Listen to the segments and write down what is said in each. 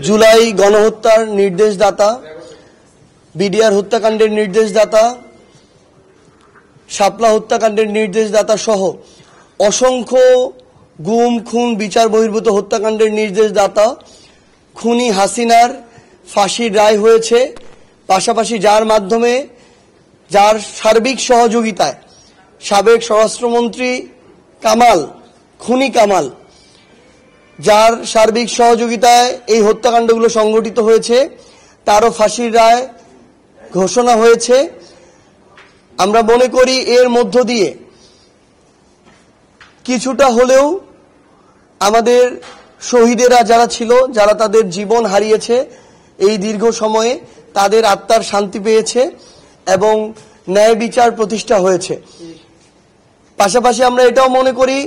জুলাই গণহত্যার নির্দেশদাতা, বিডিআর হত্যাকাণ্ডের নির্দেশদাতা, শাপলা হত্যাকাণ্ডের নির্দেশদাতা সহ অসংখ্য গুম খুন বিচার বহির্ভূত হত্যাকাণ্ডের নির্দেশদাতা খুনি হাসিনার ফাঁসির রায় হয়েছে। পাশাপাশি যার মাধ্যমে, যার সার্বিক সহযোগিতায় সাবেক স্বরাষ্ট্রমন্ত্রী কামাল, খুনি কামাল, যার সার্বিক সহযোগিতায় এই হত্যাকাণ্ডগুলো সংঘটিত হয়েছে, তারও ফাঁসির রায় ঘোষণা হয়েছে। আমরা মনে করি এর মধ্য দিয়ে কিছুটা হলেও আমাদের শহীদেরা যারা ছিল, যারা তাদের জীবন হারিয়েছে এই দীর্ঘ সময়ে, তাদের আত্মার শান্তি পেয়েছে এবং ন্যায় বিচার প্রতিষ্ঠা হয়েছে। পাশাপাশি আমরা এটাও মনে করি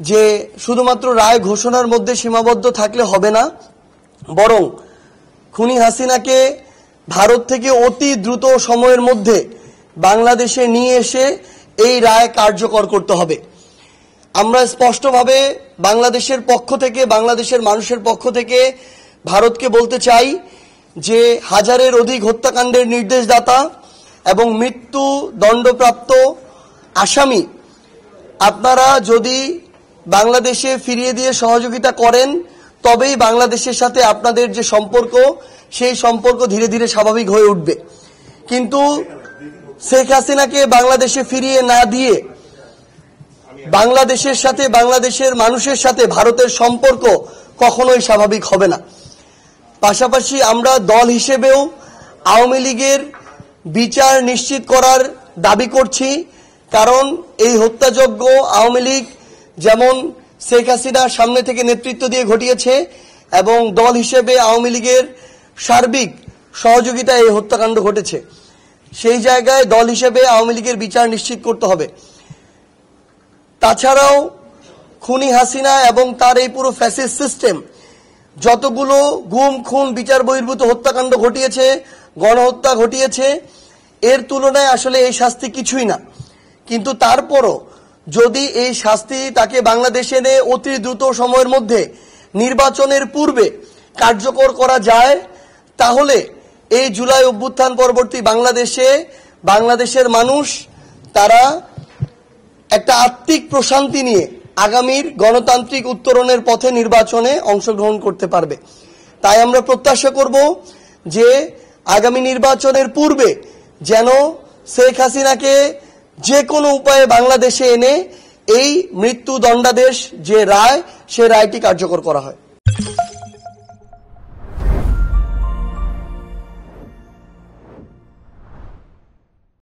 যে শুধুমাত্র রায় ঘোষণার মধ্যে সীমাবদ্ধ থাকলে হবে না, বরং খুনি হাসিনাকে ভারত থেকে অতি দ্রুত সময়ের মধ্যে বাংলাদেশে নিয়ে এসে এই রায় কার্যকর করতে হবে। আমরা স্পষ্টভাবে বাংলাদেশের পক্ষ থেকে, বাংলাদেশের মানুষের পক্ষ থেকে ভারতকে বলতে চাই যে হাজারের অধিক হত্যাকাণ্ডের নির্দেশদাতা এবং মৃত্যু দণ্ডপ্রাপ্ত আসামি আপনারা যদি বাংলাদেশে ফিরিয়ে দিয়ে সহযোগিতা করেন, তবেই বাংলাদেশের সাথে আপনাদের যে সম্পর্ক, সেই সম্পর্ক ধীরে ধীরে স্বাভাবিক হয়ে উঠবে। কিন্তু শেখ হাসিনাকে বাংলাদেশে ফিরিয়ে না দিয়ে বাংলাদেশের সাথে, বাংলাদেশের মানুষের সাথে ভারতের সম্পর্ক কখনোই স্বাভাবিক হবে না। পাশাপাশি আমরা দল হিসেবেও আওয়ামী লীগের বিচার নিশ্চিত করার দাবি করছি, কারণ এই হত্যাযজ্ঞ আওয়ামী লীগ যেমন শেখ হাসিনা সামনে থেকে নেতৃত্ব দিয়ে ঘটিয়েছে এবং দল হিসেবে আওয়ামী লীগের সার্বিক সহযোগিতায় এই হত্যাকাণ্ড ঘটেছে, সেই জায়গায় দল হিসেবে আওয়ামী লীগের বিচার নিশ্চিত করতে হবে। তাছাড়াও খুনি হাসিনা এবং তার এই পুরো ফ্যাসিস্ট সিস্টেম যতগুলো গুম খুন বিচার বহির্ভূত হত্যাকাণ্ড ঘটিয়েছে, গণহত্যা ঘটিয়েছে, এর তুলনায় আসলে এই শাস্তি কিছুই না। কিন্তু তারপরও যদি এই শাস্তি তাকে বাংলাদেশে এনে অতি দ্রুত সময়ের মধ্যে নির্বাচনের পূর্বে কার্যকর করা যায়, তাহলে এই জুলাই অভ্যুত্থান পরবর্তী বাংলাদেশে বাংলাদেশের মানুষ তারা একটা আত্মিক প্রশান্তি নিয়ে আগামীর গণতান্ত্রিক উত্তরণের পথে নির্বাচনে অংশগ্রহণ করতে পারবে। তাই আমরা প্রত্যাশা করব যে আগামী নির্বাচনের পূর্বে যেন শেখ হাসিনাকে যে কোনো উপায়ে বাংলাদেশে এনে এই মৃত্যু দণ্ডাদেশ যে রায়, সে রায়টি কার্যকর করা হয়।